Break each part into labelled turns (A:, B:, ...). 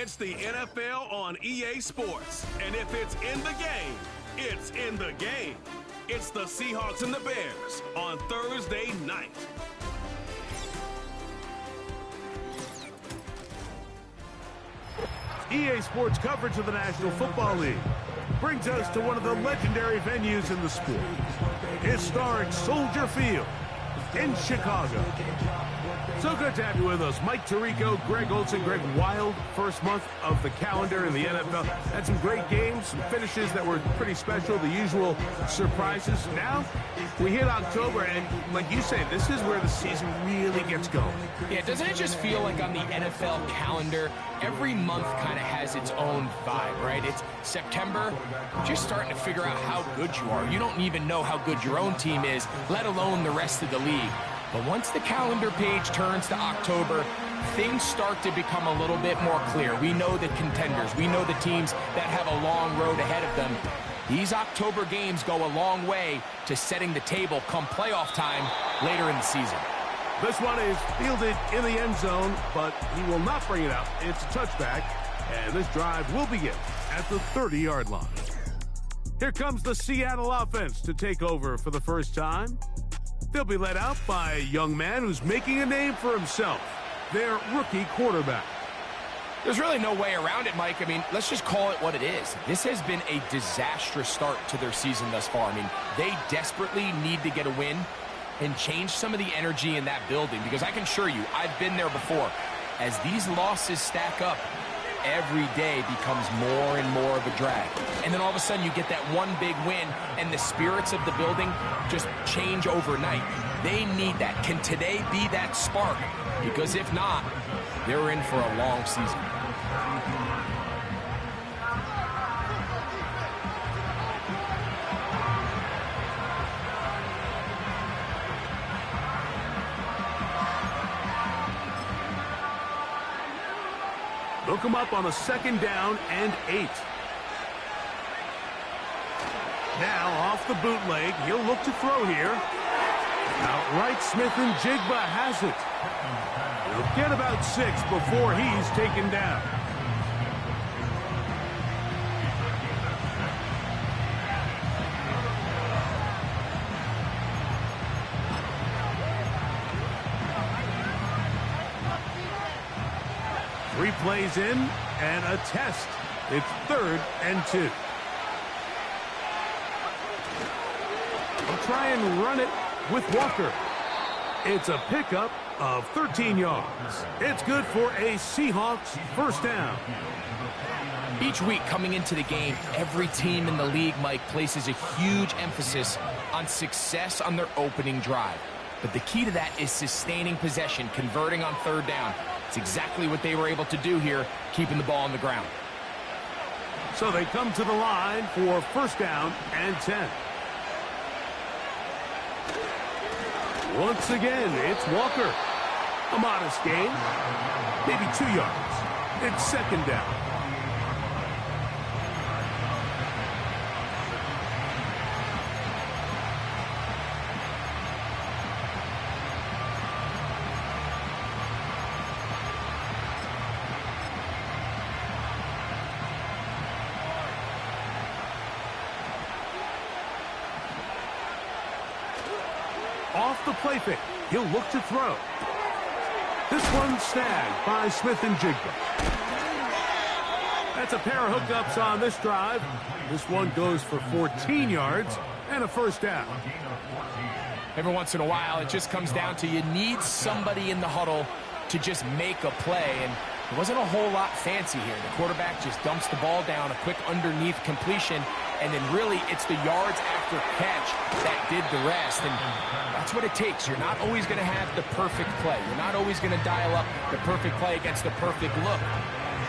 A: It's the NFL on EA Sports. And if it's in the game, it's in the game. It's the Seahawks and the Bears on Thursday night.
B: EA Sports coverage of the National Football League brings us to one of the legendary venues in the sport, historic Soldier Field in Chicago. So good to have you with us. Mike Tirico, Greg Olson. Greg, wild first month of the calendar in the NFL. Had some great games, some finishes that were pretty special, the usual surprises. Now, we hit October, and like you say, this is where the season really gets going.
C: Yeah, doesn't it just feel like on the NFL calendar, every month kind of has its own vibe, right? It's September, just starting to figure out how good you are. You don't even know how good your own team is, let alone the rest of the league. But once the calendar page turns to October, things start to become a little bit more clear. We know the contenders. We know the teams that have a long road ahead of them. These October games go a long way to setting the table come playoff time later in the season.
B: This one is fielded in the end zone, but he will not bring it out. It's a touchback, and this drive will begin at the 30-yard line. Here comes the Seattle offense to take over for the first time. They'll be led out by a young man who's making a name for himself, their rookie quarterback.
C: There's really no way around it, Mike. I mean, let's just call it what it is. This has been a disastrous start to their season thus far. I mean, they desperately need to get a win and change some of the energy in that building, because I can assure you, I've been there before. As these losses stack up, every day becomes more and more of a drag. And then all of a sudden you get that one big win and the spirits of the building just change overnight. They need that. Can today be that spark? Because if not, they're in for a long season.
B: They'll come up on a 2nd down and 8. Now off the bootleg, he'll look to throw here. Outright Smith and Jigba has it. He'll get about 6 before he's taken down. Three plays in and a test. It's 3rd and 2. They'll try and run it with Walker. It's a pickup of 13 yards. It's good for a Seahawks first down.
C: Each week coming into the game, every team in the league, Mike, places a huge emphasis on success on their opening drive. But the key to that is sustaining possession, converting on 3rd down. It's exactly what they were able to do here, keeping the ball on the ground.
B: So they come to the line for first down and 10. Once again, it's Walker. A modest gain, maybe 2 yards. It's 2nd down. Off the play fake, he'll look to throw. This one's snagged by Smith and Jigba. That's a pair of hookups on this drive. This one goes for 14 yards and a first down.
C: Every once in a while, it just comes down to you need somebody in the huddle to just make a play, and there wasn't a whole lot fancy here. The quarterback just dumps the ball down, a quick underneath completion, and then really it's the yards after catch that did the rest, and that's what it takes. You're not always going to have the perfect play. You're not always going to dial up the perfect play against the perfect look.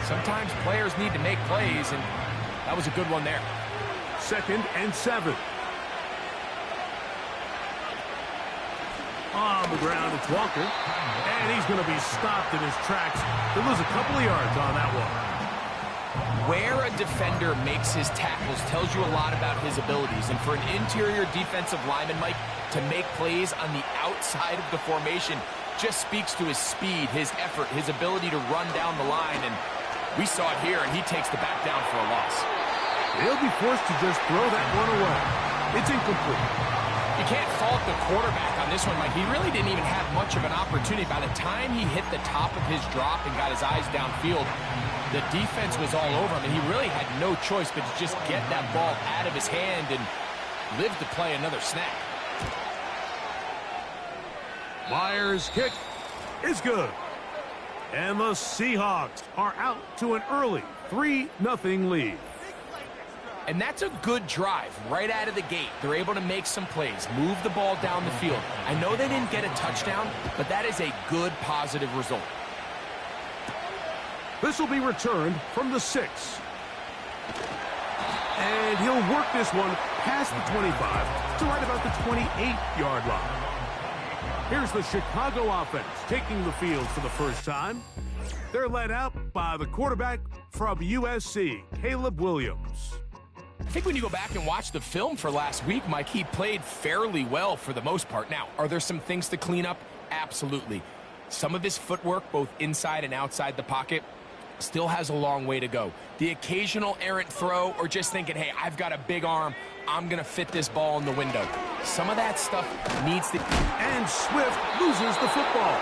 C: Sometimes players need to make plays, and that was a good one there.
B: 2nd and 7. On the ground, it's Walker. And he's going to be stopped in his tracks. He'll lose a couple of yards on that one.
C: Where a defender makes his tackles tells you a lot about his abilities. And for an interior defensive lineman, Mike, to make plays on the outside of the formation just speaks to his speed, his effort, his ability to run down the line. And We saw it here, and he takes the back down for a loss.
B: He'll be forced to just throw that one away. It's incomplete.
C: You can't fault the quarterback on this one, Mike. He really didn't even have much of an opportunity. By the time he hit the top of his drop and got his eyes downfield, the defense was all over him, and he really had no choice but to just get that ball out of his hand and live to play another snap.
B: Myers' kick is good. And the Seahawks are out to an early 3-0 lead.
C: And that's a good drive right out of the gate. They're able to make some plays, move the ball down the field. I know they didn't get a touchdown, but that is a good, positive result.
B: This will be returned from the 6. And he'll work this one past the 25 to right about the 28-yard line. Here's the Chicago offense taking the field for the first time. They're led out by the quarterback from USC, Caleb Williams.
C: I think when you go back and watch the film for last week, Mike, he played fairly well for the most part. Now, are there some things to clean up? Absolutely. Some of his footwork, both inside and outside the pocket, still has a long way to go. The occasional errant throw or just thinking, hey, I've got a big arm, I'm going to fit this ball in the window. Some of that stuff needs to...
B: And Swift loses the football.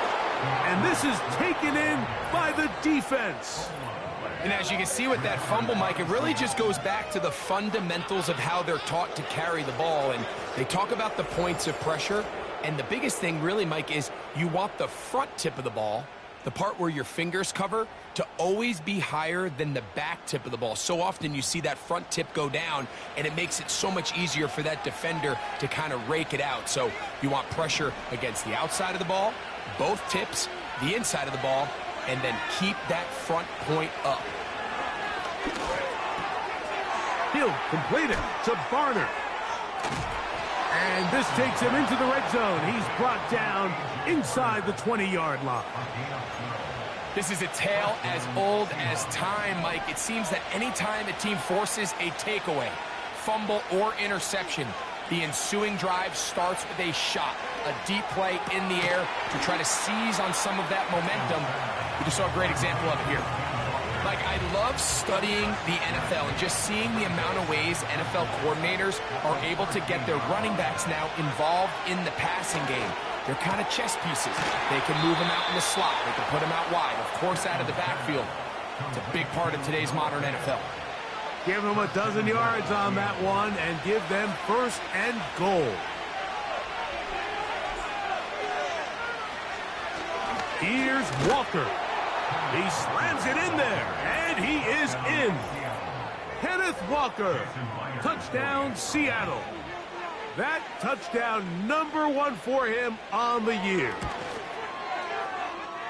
B: And this is taken in by the defense.
C: And as you can see with that fumble, Mike, it really just goes back to the fundamentals of how they're taught to carry the ball. And they talk about the points of pressure. And the biggest thing really, Mike, is you want the front tip of the ball, the part where your fingers cover, to always be higher than the back tip of the ball. So often you see that front tip go down, and it makes it so much easier for that defender to kind of rake it out. So you want pressure against the outside of the ball, both tips, the inside of the ball, and then keep that front point up.
B: He'll complete it to Barner. And this takes him into the red zone. He's brought down inside the 20-yard line.
C: This is a tale as old as time, Mike. It seems that anytime a team forces a takeaway, fumble, or interception, the ensuing drive starts with a shot, a deep play in the air to try to seize on some of that momentum. We just saw a great example of it here. Like, I love studying the NFL and just seeing the amount of ways NFL coordinators are able to get their running backs now involved in the passing game. They're kind of chess pieces. They can move them out in the slot. They can put them out wide, of course, out of the backfield. It's a big part of today's modern NFL.
B: Give them a dozen yards on that one and give them first and goal. Here's Walker. He slams it in there, and he is in. Kenneth Walker, touchdown Seattle. That touchdown #1 for him on the year.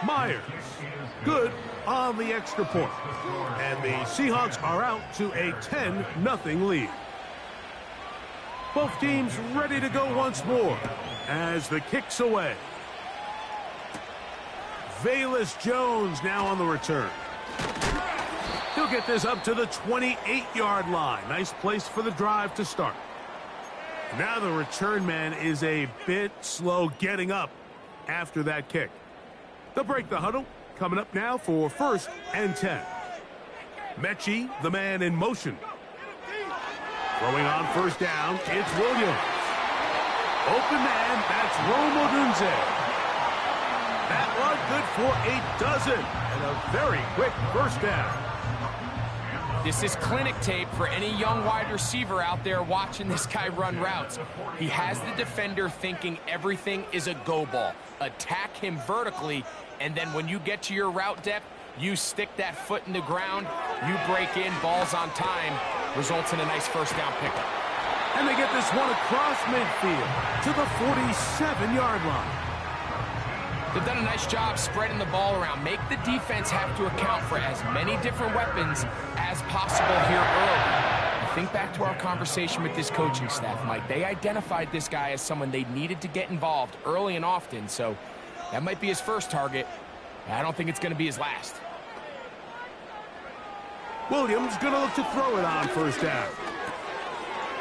B: Myers, good on the extra point. And the Seahawks are out to a 10-0 lead. Both teams ready to go once more as the kick's away. Velus Jones now on the return. He'll get this up to the 28-yard line. Nice place for the drive to start. Now the return man is a bit slow getting up after that kick. They'll break the huddle. Coming up now for 1st and 10. Mechie, the man in motion. Throwing on 1st down, it's Williams. Open man, that's Rome Odunze. That one good for a dozen. And a very quick 1st down.
C: This is clinic tape for any young wide receiver out there watching this guy run routes. He has the defender thinking everything is a go ball. Attack him vertically, and then when you get to your route depth, you stick that foot in the ground, you break in, balls on time, results in a nice 1st down pickup.
B: And they get this one across midfield to the 47-yard line.
C: They've done a nice job spreading the ball around. Make the defense have to account for as many different weapons as possible here early. Think back to our conversation with this coaching staff, Mike. They identified this guy as someone they needed to get involved early and often, so that might be his first target. I don't think it's going to be his last.
B: Williams going to look to throw it on 1st down.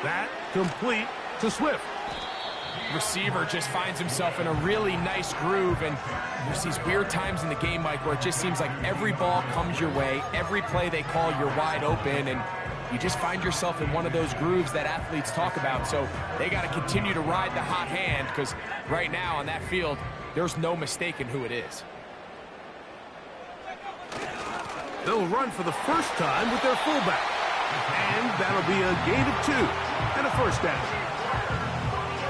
B: That complete to Swift.
C: receiver just finds himself in a really nice groove, and there's these weird times in the game, Mike, where it just seems like every ball comes your way, every play they call, you're wide open, and you just find yourself in one of those grooves that athletes talk about. So they got to continue to ride the hot hand, because right now on that field, there's no mistaking who it is.
B: They'll run for the first time with their fullback. And that'll be a gain of 2 and a first down.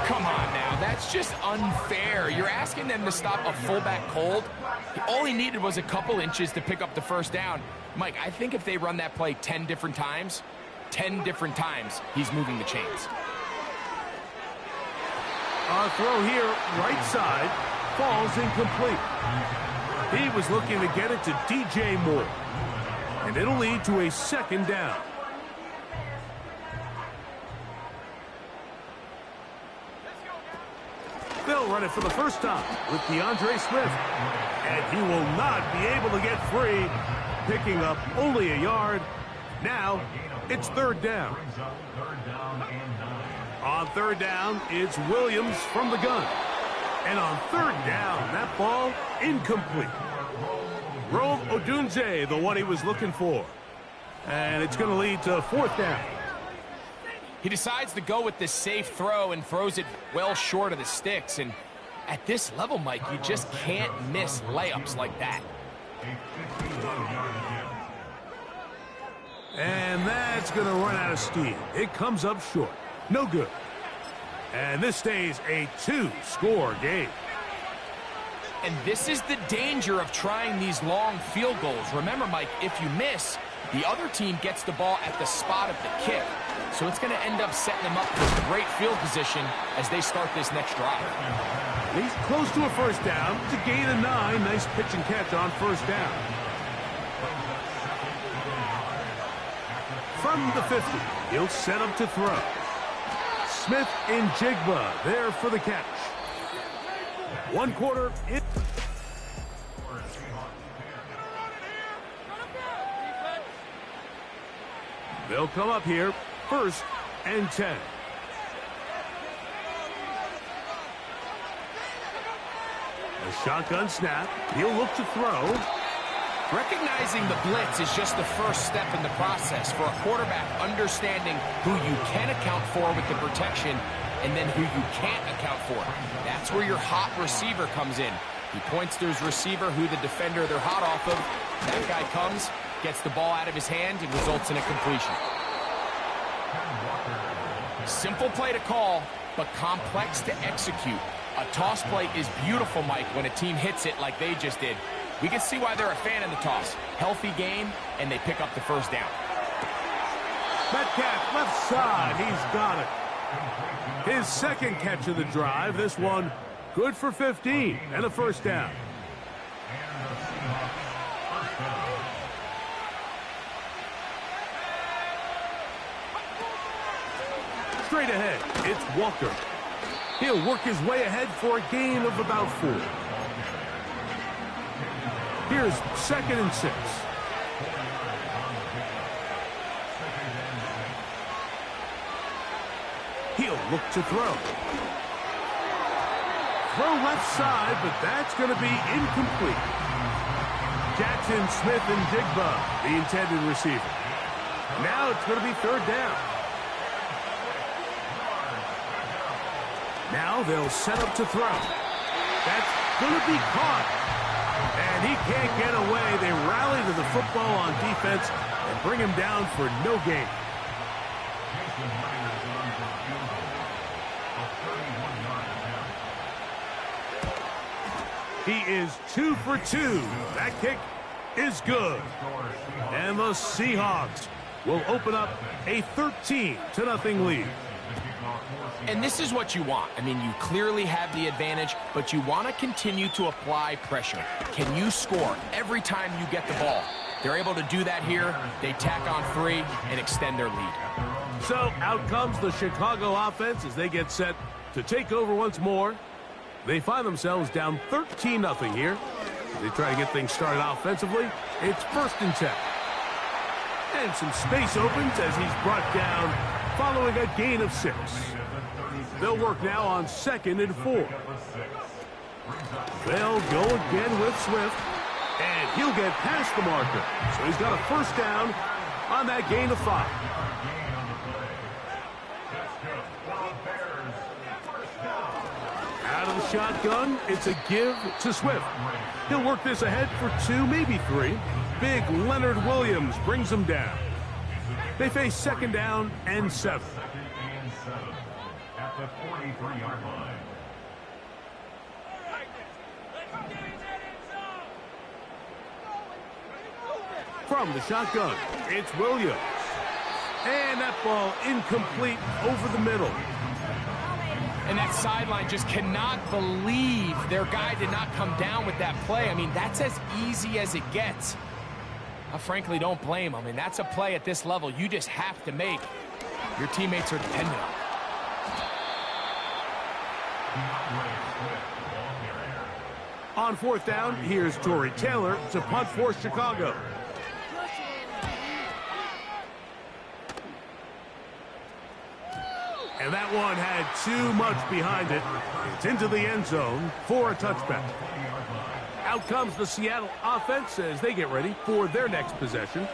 C: Come on now, that's just unfair. You're asking them to stop a fullback cold. All he needed was a couple inches to pick up the first down. Mike, I think if they run that play 10 different times, he's moving the chains.
B: Our throw here, right side, falls incomplete. He was looking to get it to DJ Moore. And it'll lead to a second down. They'll run it for the first time with DeAndre Smith. And he will not be able to get free, picking up only a yard. Now, it's third down. On third down, it's Williams from the gun. And on third down, that ball incomplete. Rome Odunze, the one he was looking for. And it's going to lead to fourth down.
C: He decides to go with this safe throw and throws it well short of the sticks. And at this level, Mike, you just can't miss layups like that.
B: And that's going to run out of steam. It comes up short. No good. And this stays a 2-score game.
C: And this is the danger of trying these long field goals. Remember, Mike, if you miss, the other team gets the ball at the spot of the kick. So it's going to end up setting them up for great field position as they start this next drive.
B: He's close to a first down. It's a gain of 9. Nice pitch and catch on first down. From the 50, he'll set up to throw. Smith and Jigba there for the catch. 1 quarter in. They'll come up here, 1st and 10. A shotgun snap. He'll look to throw.
C: Recognizing the blitz is just the first step in the process for a quarterback, understanding who you can account for with the protection and then who you can't account for. That's where your hot receiver comes in. He points to his receiver, who the defender they're hot off of. That guy comes, gets the ball out of his hand, and results in a completion. Simple play to call, but complex to execute. A toss play is beautiful, Mike, when a team hits it like they just did. We can see why they're a fan of the toss. Healthy game, and they pick up the first down.
B: Metcalf, left side. He's got it. His second catch of the drive. This one good for 15 and a first down. Straight ahead, it's Walker. He'll work his way ahead for a gain of about 4. Here's 2nd and 6. He'll look to throw. Throw left side, but that's going to be incomplete. Jackson, Smith, and Jigba, the intended receiver. Now it's going to be 3rd down. Now they'll set up to throw. That's going to be caught. And he can't get away. They rally to the football on defense and bring him down for no gain. He is 2 for 2. That kick is good. And the Seahawks will open up a 13-0 lead.
C: And this is what you want. I mean, you clearly have the advantage, but you want to continue to apply pressure. Can you score every time you get the ball? They're able to do that here. They tack on 3 and extend their lead.
B: So out comes the Chicago offense as they get set to take over once more. They find themselves down 13-0 here. They try to get things started offensively. It's 1st and 10. And some space opens as he's brought down following a gain of 6. They'll work now on 2nd and 4. They'll go again with Swift, and he'll get past the marker. So he's got a first down on that gain of 5. Out of the shotgun, it's a give to Swift. He'll work this ahead for 2, maybe 3. Big Leonard Williams brings him down. They face 2nd down and 7.
D: At the 43-yard line.
B: From the shotgun, it's Williams. And that ball incomplete over the middle.
C: And that sideline just cannot believe their guy did not come down with that play. I mean, that's as easy as it gets. I frankly don't blame him. And that's a play at this level you just have to make. Your teammates are dependent on it.
B: On 4th down, here's Tory Taylor to punt for Chicago. And that one had too much behind it. It's into the end zone for a touchback. Out comes the Seattle offense as they get ready for their next possession.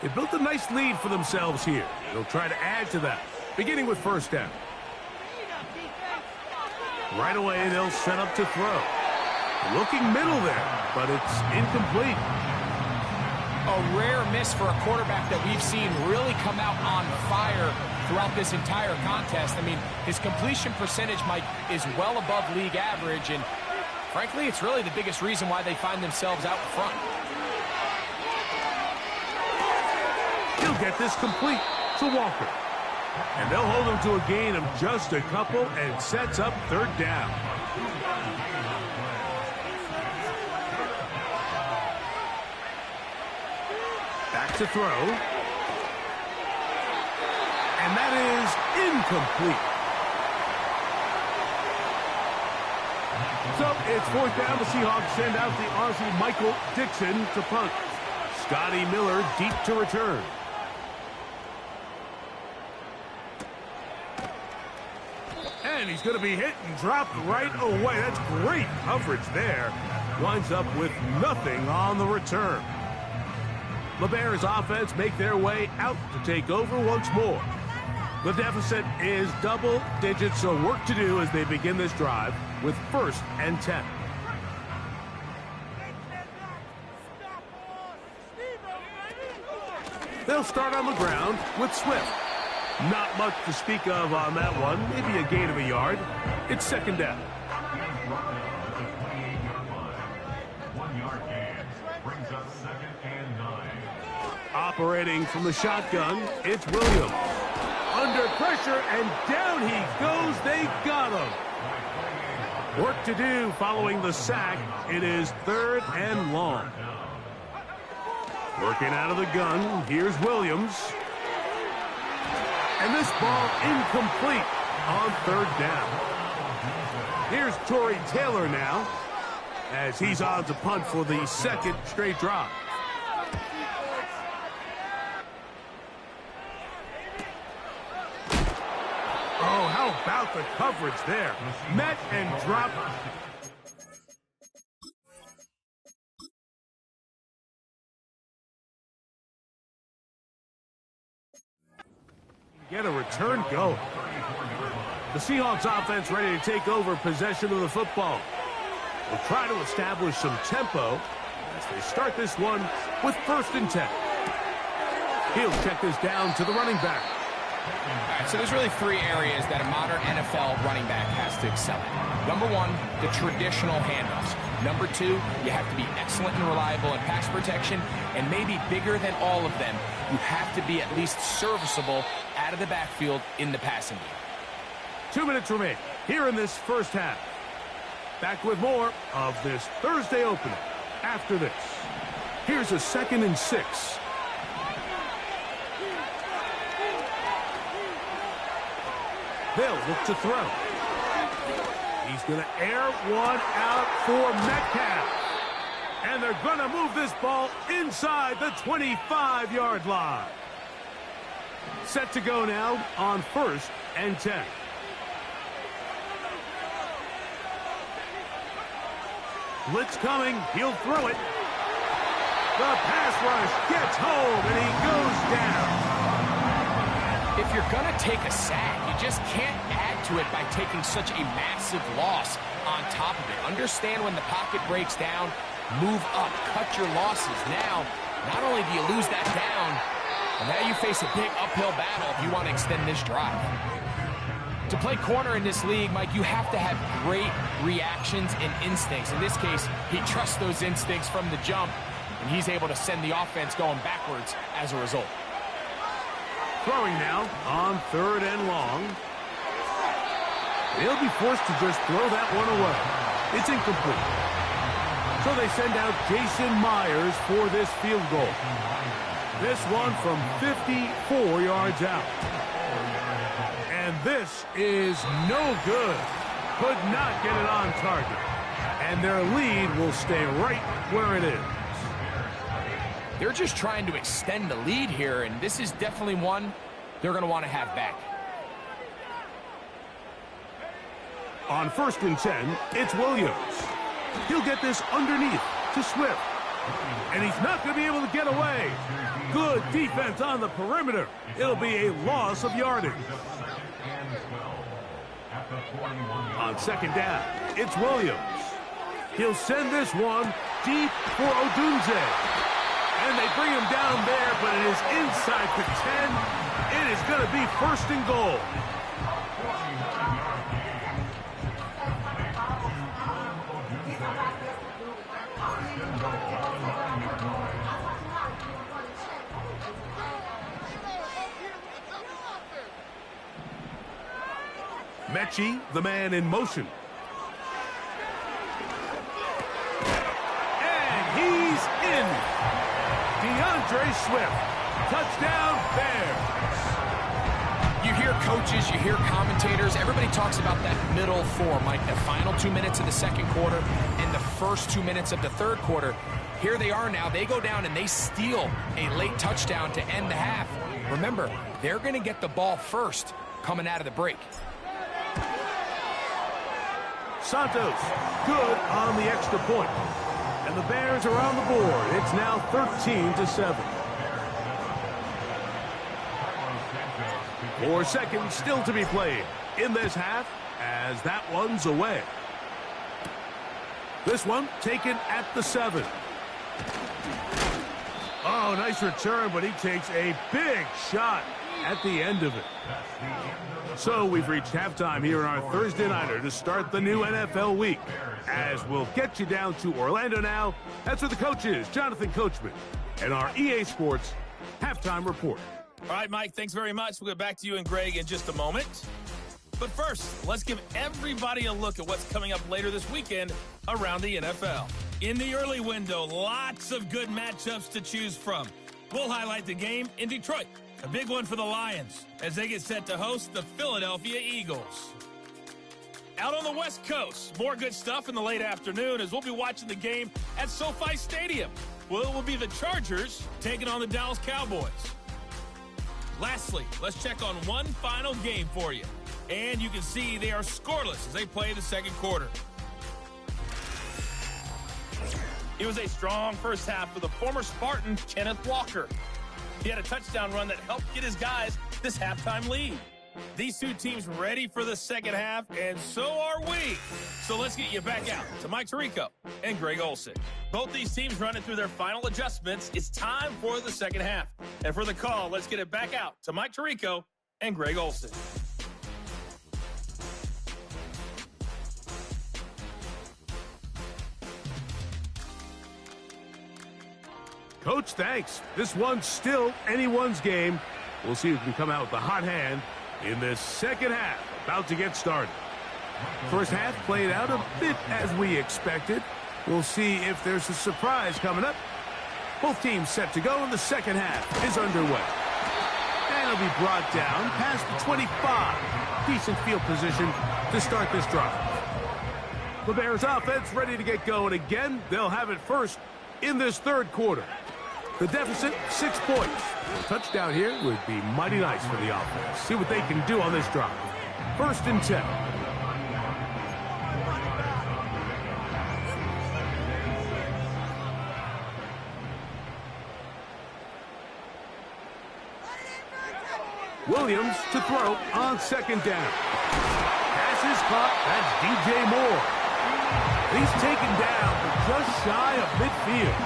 B: They built a nice lead for themselves here. They'll try to add to that, beginning with 1st down. Right away, they'll set up to throw. Looking middle there, but it's incomplete.
C: A rare miss for a quarterback that we've seen really come out on fire throughout this entire contest. I mean, his completion percentage, Mike, is well above league average, and frankly, it's really the biggest reason why they find themselves out in front.
B: He'll get this complete to Walker. And they'll hold him to a gain of just a couple and sets up 3rd down. Back to throw. And that is incomplete. So it's 4th down. The Seahawks send out the Aussie Michael Dixon to punt. Scotty Miller deep to return. And he's going to be hit and dropped right away. That's great coverage there. Winds up with nothing on the return. The Bears offense make their way out to take over once more. The deficit is double digits, so work to do as they begin this drive with 1st and 10. They'll start on the ground with Swift. Not much to speak of on that one. Maybe a gain of a yard. It's 2nd down.
D: 1-yard gain brings up 2nd and 9.
B: Operating from the shotgun, it's Williams. Under pressure, and down he goes. They got him. Work to do following the sack. It is 3rd and long. Working out of the gun, here's Williams. And this ball incomplete on 3rd down. Here's Tory Taylor now, as he's on to punt for the 2nd straight drive. Oh, how about the coverage there? Met and dropped. Get a return going. The Seahawks offense ready to take over possession of the football. Will try to establish some tempo as they start this one with 1st and 10. He'll check this down to the running back.
C: All right, so there's really 3 areas that a modern NFL running back has to excel at. Number 1, the traditional handoffs. Number 2, you have to be excellent and reliable in pass protection, and maybe bigger than all of them, you have to be at least serviceable out of the backfield in the passing game.
B: 2 minutes remain here in this 1st half. Back with more of this Thursday opener after this. Here's a 2nd and 6. They'll look to throw. He's going to air one out for Metcalf. And they're going to move this ball inside the 25-yard line. Set to go now on 1st and 10. Blitz coming. He'll throw it. The pass rush gets home, and he goes down.
C: If you're going to take a sack, you just can't add to it by taking such a massive loss on top of it. Understand when the pocket breaks down, move up, cut your losses. Now, not only do you lose that down, but now you face a big uphill battle if you want to extend this drive. To play corner in this league, Mike, you have to have great reactions and instincts. In this case, he trusts those instincts from the jump, and he's able to send the offense going backwards as a result.
B: Throwing now on 3rd and long. They'll be forced to just throw that one away. It's incomplete. So they send out Jason Myers for this field goal. This one from 54 yards out. And this is no good. Could not get it on target. And their lead will stay right where it is.
C: They're just trying to extend the lead here, and this is definitely one they're going to want to have back.
B: On 1st and 10, it's Williams. He'll get this underneath to Swift. And he's not going to be able to get away. Good defense on the perimeter. It'll be a loss of yardage. On 2nd down, it's Williams. He'll send this one deep for Odunze. And they bring him down there, but it is inside the 10. It is going to be 1st and goal. Mechie, the man in motion. And he's in. DeAndre Swift. Touchdown, Bears.
C: You hear coaches, you hear commentators, everybody talks about that middle four, Mike, the final 2 minutes of the 2nd quarter and the first 2 minutes of the 3rd quarter. Here they are now. They go down and they steal a late touchdown to end the half. Remember, they're going to get the ball first coming out of the break.
B: Santos, good on the extra point. And the Bears are on the board. It's now 13-7. 4 seconds still to be played in this half as that one's away. This one taken at the 7. Oh, nice return, but he takes a big shot at the end of it. So we've reached halftime here on our Thursday Nighter to start the new NFL week. As we'll get you down to Orlando now. That's where the coach is, Jonathan Coachman, and our EA Sports halftime report.
E: All right, Mike, thanks very much. We'll get back to you and Greg in just a moment. But first, let's give everybody a look at what's coming up later this weekend around the NFL. In the early window, lots of good matchups to choose from. We'll highlight the game in Detroit. A big one for the Lions as they get set to host the Philadelphia Eagles. Out on the West Coast, more good stuff in the late afternoon as we'll be watching the game at SoFi Stadium. Well, it will be the Chargers taking on the Dallas Cowboys. Lastly, let's check on one final game for you. And you can see they are scoreless as they play the 2nd quarter. It was a strong first half for the former Spartan, Kenneth Walker. He had a touchdown run that helped get his guys this halftime lead. These two teams ready for the 2nd half, and so are we. So let's get you back out to Mike Tirico and Greg Olsen. Both these teams running through their final adjustments. It's time for the 2nd half. And for the call, let's get it back out to Mike Tirico and Greg Olsen.
B: Coach, thanks. This one's still anyone's game. We'll see who can come out with the hot hand in this 2nd half. About to get started. First half played out a bit as we expected. We'll see if there's a surprise coming up. Both teams set to go, and the 2nd half is underway. And it'll be brought down past the 25. Decent field position to start this drive. The Bears offense ready to get going again. They'll have it first in this 3rd quarter. The deficit, 6 points. A touchdown here would be mighty nice for the offense. See what they can do on this drive. 1st and 10. Williams to throw on second down. Pass is caught. That's DJ Moore. He's taken down just shy of midfield.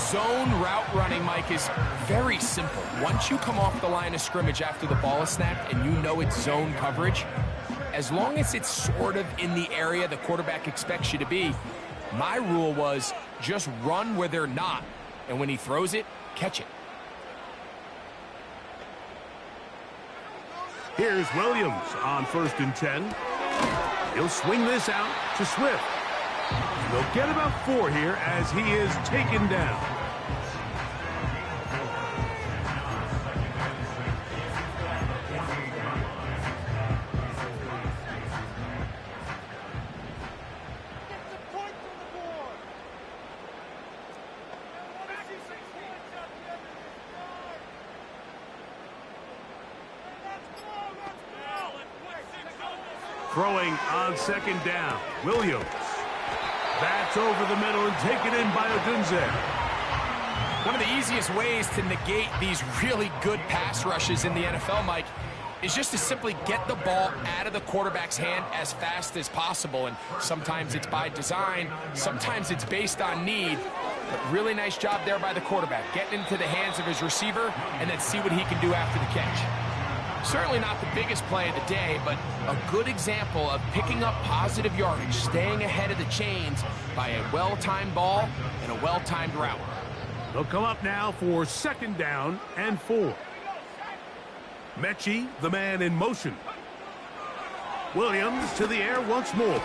C: Zone route running, Mike, is very simple. Once you come off the line of scrimmage after the ball is snapped and you know it's zone coverage, as long as it's sort of in the area the quarterback expects you to be, my rule was just run where they're not. And when he throws it, catch it.
B: Here's Williams on 1st and 10. He'll swing this out to Swift. They'll get about 4 here as he is taken down. Throwing on second down, Williams. That's over the middle and taken in by Odunze.
C: One of the easiest ways to negate these really good pass rushes in the NFL, Mike, is just to simply get the ball out of the quarterback's hand as fast as possible. And sometimes it's by design, sometimes it's based on need. But really nice job there by the quarterback, getting into the hands of his receiver and then see what he can do after the catch. Certainly not the biggest play of the day, but a good example of picking up positive yardage, staying ahead of the chains by a well-timed ball and a well-timed route.
B: They'll come up now for 2nd down and 4. Mechie, the man in motion. Williams to the air once more.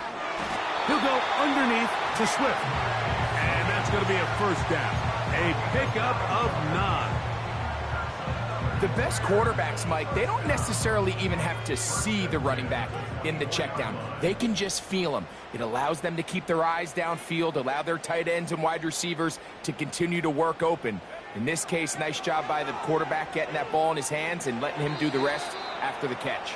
B: He'll go underneath to Swift. And that's going to be a 1st down. A pickup of 9.
C: The best quarterbacks, Mike, they don't necessarily even have to see the running back in the check down. They can just feel him. It allows them to keep their eyes downfield, allow their tight ends and wide receivers to continue to work open. In this case, nice job by the quarterback getting that ball in his hands and letting him do the rest after the catch.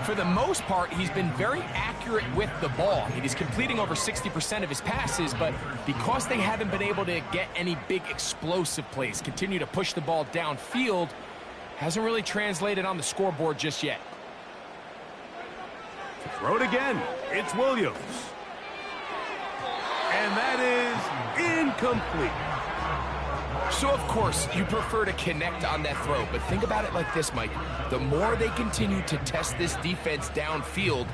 C: For the most part, he's been very accurate with the ball. I mean, he's completing over 60% of his passes, but because they haven't been able to get any big explosive plays, continue to push the ball downfield, hasn't really translated on the scoreboard just yet.
B: Throw it again. It's Williams. And that is incomplete.
C: So, of course, you prefer to connect on that throw, but think about it like this, Mike. The more they continue to test this defense downfield,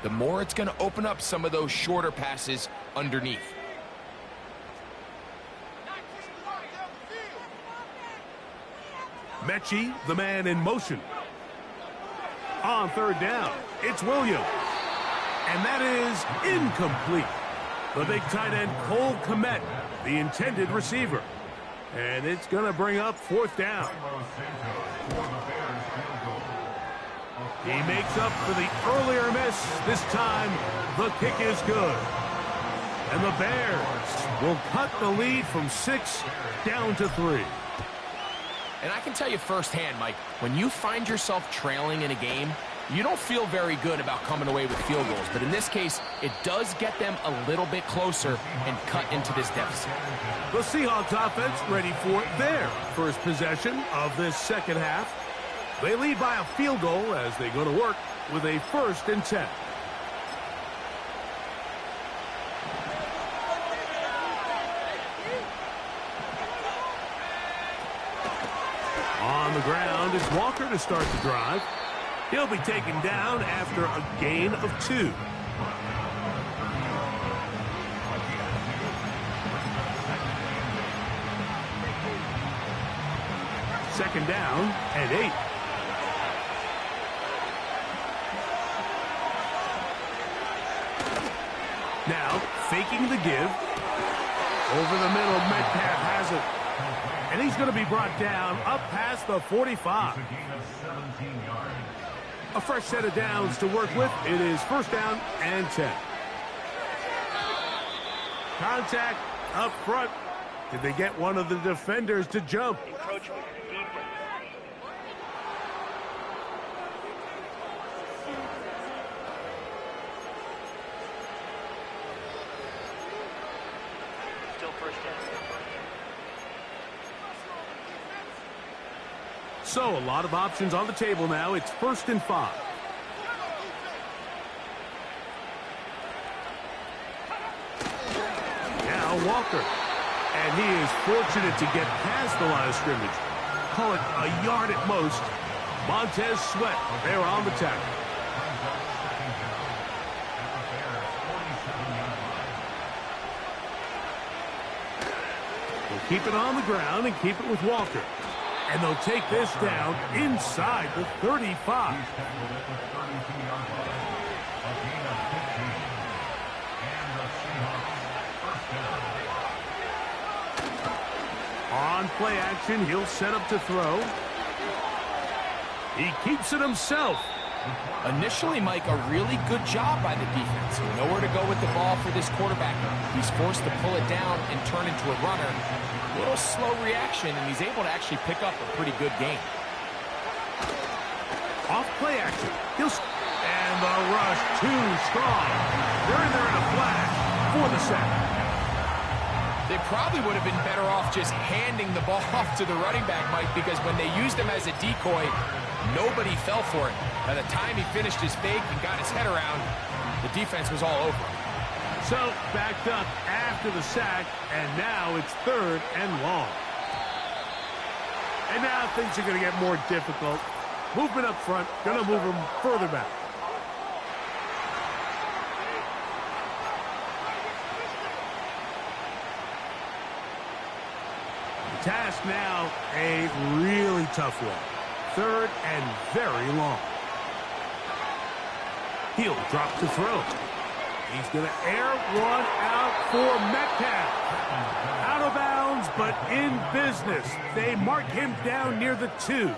C: the more it's going to open up some of those shorter passes underneath.
B: Mechie, the man in motion. On 3rd down, it's Williams. And that is incomplete. The big tight end, Cole Kmet, the intended receiver. And it's going to bring up 4th down. He makes up for the earlier miss. This time, the kick is good. And the Bears will cut the lead from 6 down to 3.
C: And I can tell you firsthand, Mike, when you find yourself trailing in a game, you don't feel very good about coming away with field goals. But in this case, it does get them a little bit closer and cut into this deficit.
B: The Seahawks offense ready for their first possession of this 2nd half. They lead by a field goal as they go to work with a 1st and 10. On the ground is Walker to start the drive. He'll be taken down after a gain of 2. Second down and 8. Now, faking the give. Over the middle, Metcalf has it. And he's going to be brought down up past the 45. A fresh set of downs to work with. It is 1st down and 10. Contact up front. Did they get one of the defenders to jump? So a lot of options on the table now. It's 1st and 5. Now Walker. And he is fortunate to get past the line of scrimmage. Call it a yard at most. Montez Sweat, they're on the tackle. They'll keep it on the ground and keep it with Walker. And they'll take this down inside the 35. On play action, he'll set up to throw. He keeps it himself.
C: Initially, Mike, a really good job by the defense. Nowhere to go with the ball for this quarterback. He's forced to pull it down and turn into a runner. A little slow reaction, and he's able to actually pick up a pretty good game.
B: Off play action. And the rush too strong. They're in there in a flash for the sack.
C: They probably would have been better off just handing the ball off to the running back, Mike, because when they used him as a decoy, nobody fell for it. By the time he finished his fake and got his head around, the defense was all over him.
B: So, backed up after the sack, and now it's 3rd and long. And now things are going to get more difficult. Movement up front, going to move them further back. The task now, a really tough one. 3rd and very long. He'll drop to throw. He's going to air one out for Metcalf. Out of bounds, but in business. They mark him down near the 2.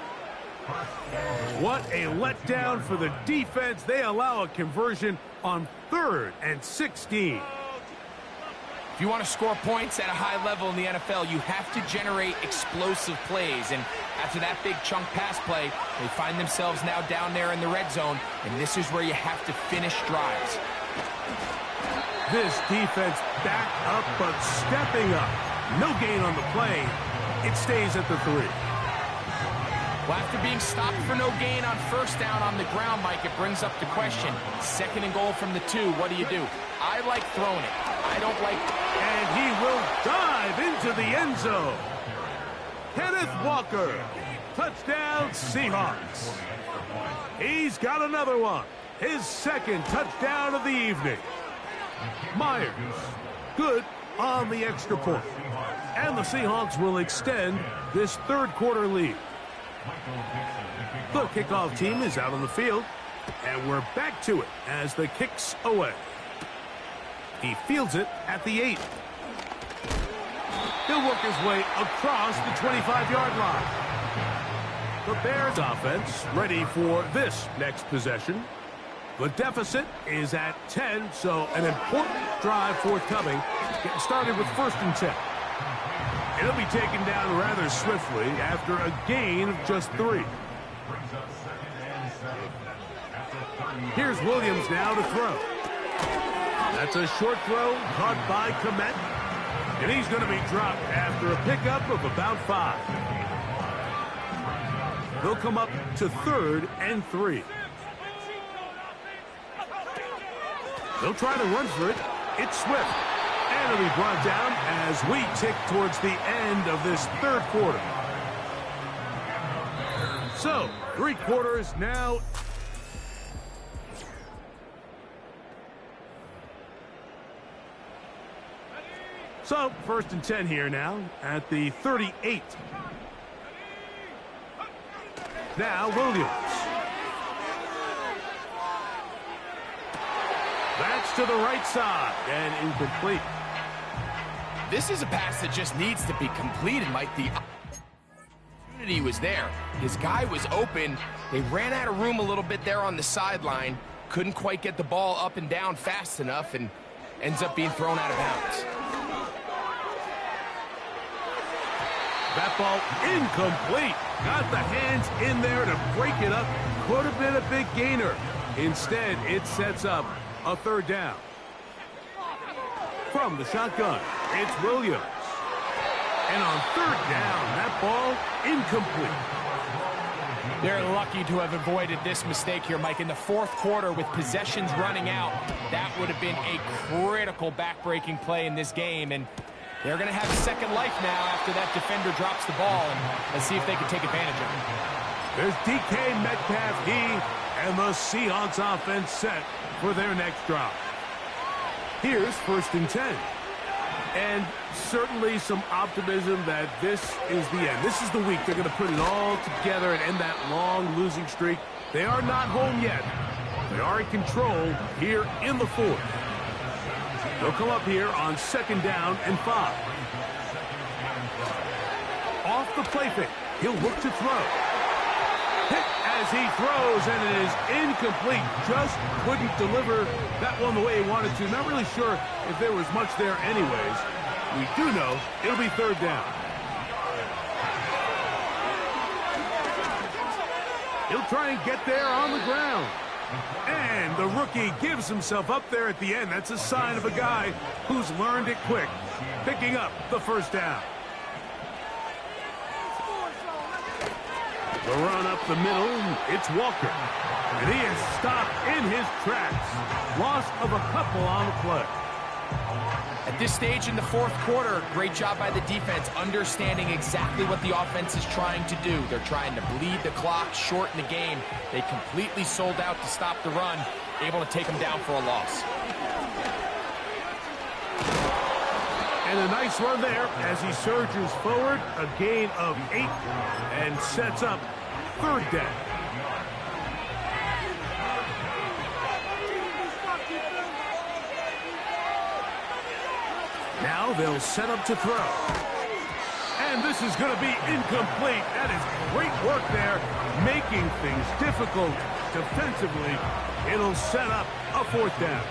B: What a letdown for the defense. They allow a conversion on 3rd and 16.
C: If you want to score points at a high level in the NFL, you have to generate explosive plays. And after that big chunk pass play, they find themselves now down there in the red zone, and this is where you have to finish drives.
B: This defense back up, but stepping up. No gain on the play. It stays at the 3.
C: Well, after being stopped for no gain on 1st down on the ground, Mike, it brings up the question. 2nd and goal from the 2, what do you do? I like throwing it. I don't like...
B: And he will dive into the end zone. Kenneth Walker. Touchdown, Seahawks. He's got another one. His 2nd touchdown of the evening. Myers, good on the extra point. And the Seahawks will extend this 3rd quarter lead. The kickoff team is out on the field, and we're back to it as the kick's away. He fields it at the 8. He'll work his way across the 25-yard line. The Bears offense ready for this next possession. The deficit is at 10, so an important drive forthcoming. Getting started with 1st and 10. It'll be taken down rather swiftly after a gain of just 3. Here's Williams now to throw. That's a short throw caught by Komet. And he's going to be dropped after a pickup of about 5. They'll come up to 3rd and 3. They'll try to run for it. It's Swift. And it'll be brought down as we tick towards the end of this 3rd quarter. So, 3 quarters now. So, 1st and 10 here now at the 38. Now, Williams. That's to the right side and incomplete.
C: This is a pass that just needs to be completed, Mike. The opportunity was there. His guy was open. They ran out of room a little bit there on the sideline. Couldn't quite get the ball up and down fast enough and ends up being thrown out of bounds.
B: That ball incomplete. Got the hands in there to break it up. Could have been a big gainer. Instead, it sets up a 3rd down. From the shotgun, it's Williams. And on 3rd down, that ball incomplete.
C: They're lucky to have avoided this mistake here, Mike. In the fourth quarter, with possessions running out, that would have been a critical back-breaking play in this game. And they're going to have second life now after that defender drops the ball. And let's see if they can take advantage of it.
B: There's DK Metcalf. He and the Seahawks offense set for their next drive. Here's 1st and 10. And certainly some optimism that this is the end. This is the week they're going to put it all together and end that long losing streak. They are not home yet. They are in control here in the fourth. They'll come up here on 2nd down and 5. Off the play fake. He'll look to throw. Hit as he throws, and it is incomplete. Just couldn't deliver that one the way he wanted to. Not really sure if there was much there anyways. We do know it'll be 3rd down. He'll try and get there on the ground. And the rookie gives himself up there at the end. That's a sign of a guy who's learned it quick, picking up the 1st down. The run up the middle, it's Walker. And he is stopped in his tracks. Loss of a couple on the play.
C: At this stage in the fourth quarter, great job by the defense, understanding exactly what the offense is trying to do. They're trying to bleed the clock, shorten the game. They completely sold out to stop the run, able to take them down for a loss.
B: And a nice run there as he surges forward, a gain of 8, and sets up 3rd down. Now they'll set up to throw. And this is going to be incomplete. That is great work there, making things difficult defensively. It'll set up a 4th down.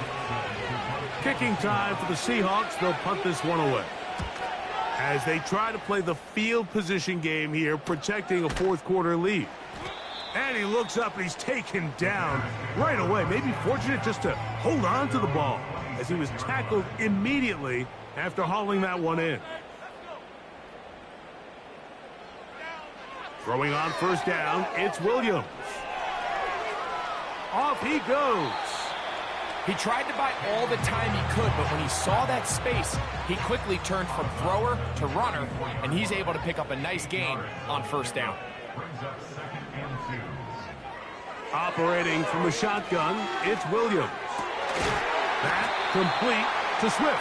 B: Kicking time for the Seahawks. They'll punt this one away. As they try to play the field position game here, protecting a fourth quarter lead. And he looks up and he's taken down right away. Maybe fortunate just to hold on to the ball as he was tackled immediately after hauling that one in. Throwing on 1st down, it's Williams. Off he goes.
C: He tried to buy all the time he could, but when he saw that space, he quickly turned from thrower to runner, and he's able to pick up a nice gain on 1st down.
B: Operating from the shotgun, it's Williams. That complete to Swift.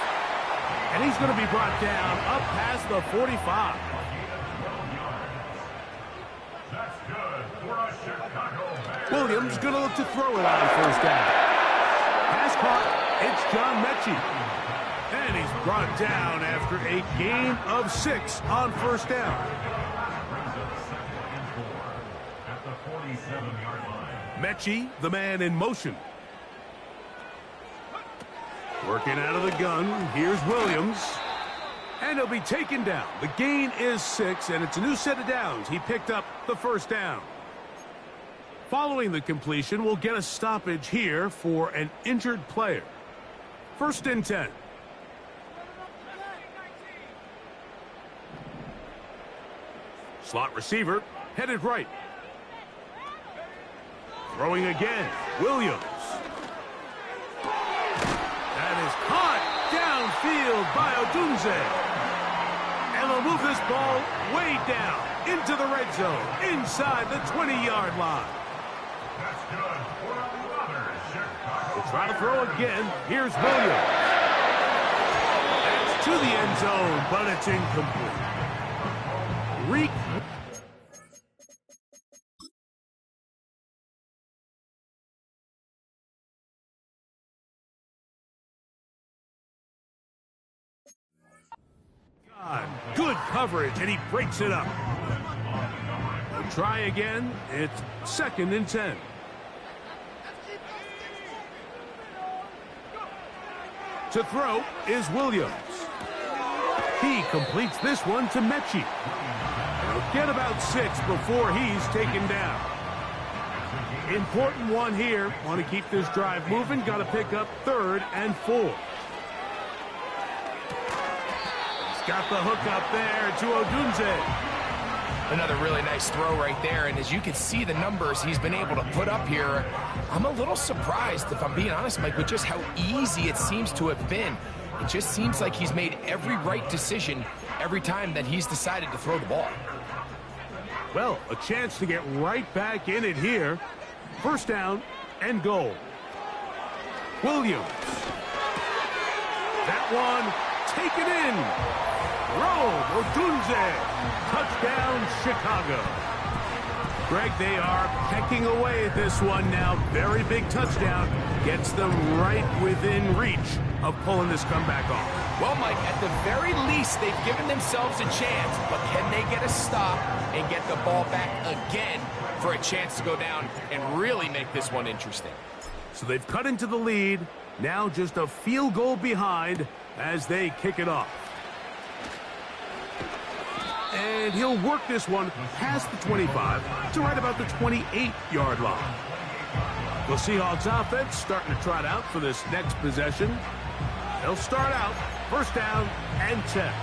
B: And he's going to be brought down up past the 45. Williams going to look to throw it on 1st down. Pass caught. It's John Mechie. And he's brought down after a gain of 6 on 1st down. Mechie, the man in motion. Working out of the gun. Here's Williams. And he'll be taken down. The gain is 6, and it's a new set of downs. He picked up the 1st down. Following the completion, we'll get a stoppage here for an injured player. 1st and 10. Slot receiver, headed right. Throwing again, Williams. That is caught downfield by Odunze. And they'll move this ball way down into the red zone, inside the 20-yard line. We'll try to throw again. Here's Williams. That's to the end zone, but it's incomplete. Good coverage, and he breaks it up. We'll try again. It's 2nd and 10. To throw is Williams. He completes this one to Mechie. He'll get about 6 before he's taken down. Important one here. Want to keep this drive moving. Got to pick up 3rd and 4. Got the hook up there to Odunze.
C: Another really nice throw right there, and as you can see the numbers he's been able to put up here, I'm a little surprised, if I'm being honest, Mike, with just how easy it seems to have been. It just seems like he's made every right decision every time that he's decided to throw the ball.
B: Well, a chance to get right back in it here. First down and goal. Williams. That one taken in. Odunze. Touchdown, Chicago. Greg, they are pecking away at this one now. Very big touchdown. Gets them right within reach of pulling this comeback off.
C: Well, Mike, at the very least, they've given themselves a chance, but can they get a stop and get the ball back again for a chance to go down and really make this one interesting?
B: So they've cut into the lead. Now just a field goal behind as they kick it off. And he'll work this one past the 25 to right about the 28-yard line. The Seahawks offense starting to trot out for this next possession. They'll start out first down and 10.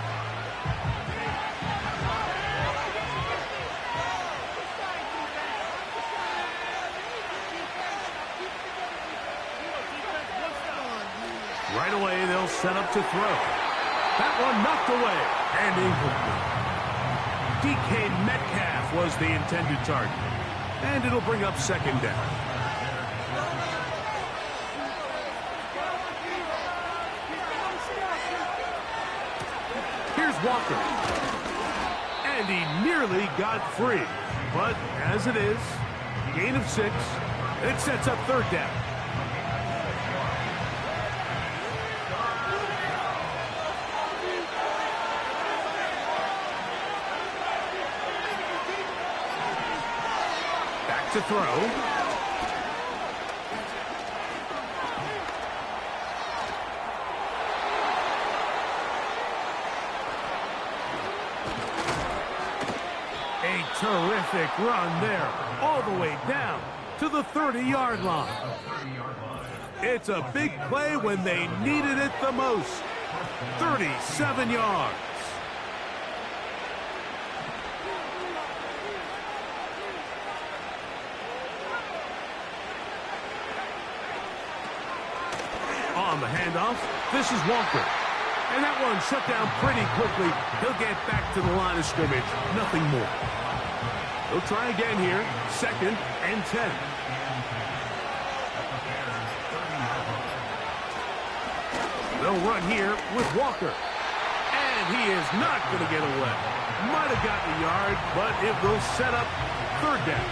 B: Right away, they'll set up to throw. That one knocked away and incomplete. DK Metcalf was the intended target. And it'll bring up second down. Here's Walker. And he nearly got free. But as it is, gain of 6. It sets up third down. To throw. A terrific run there, all the way down to the 30-yard line. It's a big play when they needed it the most. 37 yards. On the handoff, this is Walker. And that one shut down pretty quickly. He'll get back to the line of scrimmage. Nothing more. They'll try again here. Second and 10. They'll run here with Walker. And he is not going to get away. Might have gotten a yard, but it will set up third down.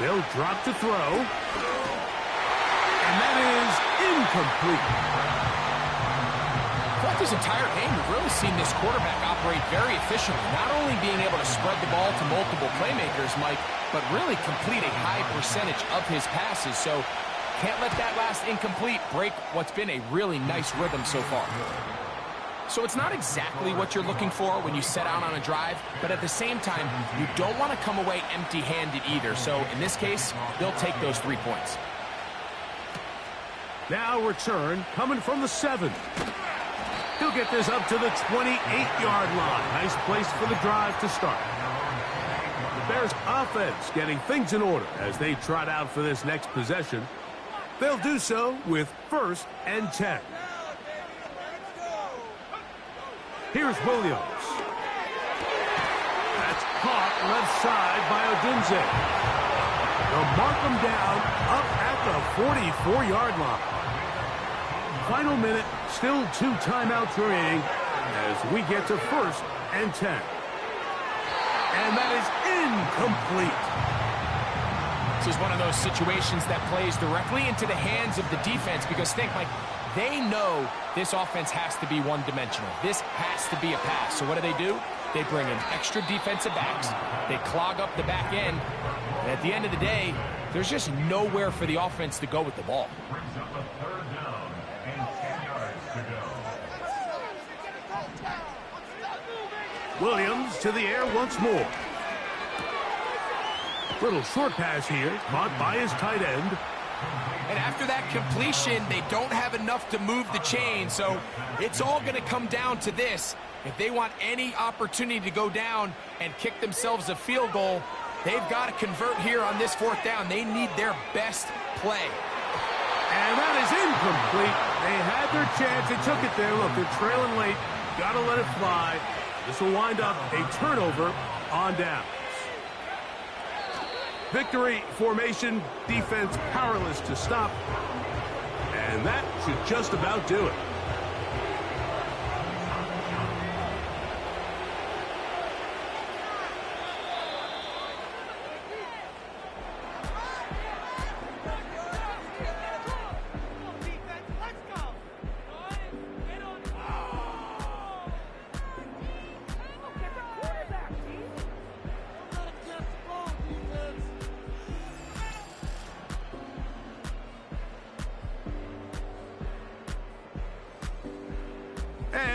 B: They'll drop to throw. And that is incomplete.
C: Throughout this entire game, we've really seen this quarterback operate very efficiently, not only being able to spread the ball to multiple playmakers, Mike, but really complete a high percentage of his passes. So can't let that last incomplete break what's been a really nice rhythm so far. So it's not exactly what you're looking for when you set out on a drive, but at the same time, you don't want to come away empty-handed either. So in this case, they'll take those 3 points.
B: Now return coming from the 7. He'll get this up to the 28-yard line. Nice place for the drive to start. The Bears offense getting things in order as they trot out for this next possession. They'll do so with first and 10. Here's Williams. That's caught left side by Odunze. They'll mark him down up at the 44-yard line. Final minute, still 2 timeouts remaining as we get to first and 10. And that is incomplete.
C: This is one of those situations that plays directly into the hands of the defense because think, Mike, they know this offense has to be one-dimensional. This has to be a pass. So what do? They bring in extra defensive backs. They clog up the back end. And at the end of the day, there's just nowhere for the offense to go with the ball.
D: Brings up a third down and 10 yards to
B: go. Williams to the air once more. Little short pass here, caught by his tight end.
C: And after that completion, they don't have enough to move the chain, so it's all going to come down to this. If they want any opportunity to go down and kick themselves a field goal, they've got to convert here on this 4th down. They need their best play.
B: And that is incomplete. They had their chance. They took it there. Look, they're trailing late. Got to let it fly. This will wind up a turnover on downs. Victory formation, defense powerless to stop. And that should just about do it.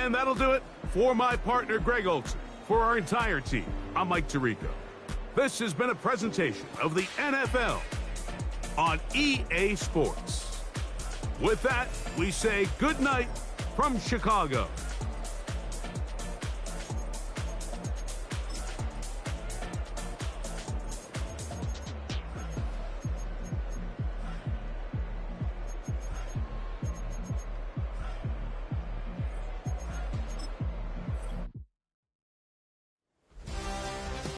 B: And that'll do it for my partner, Greg Olson. For our entire team, I'm Mike Tirico. This has been a presentation of the NFL on EA Sports. With that, we say good night from Chicago.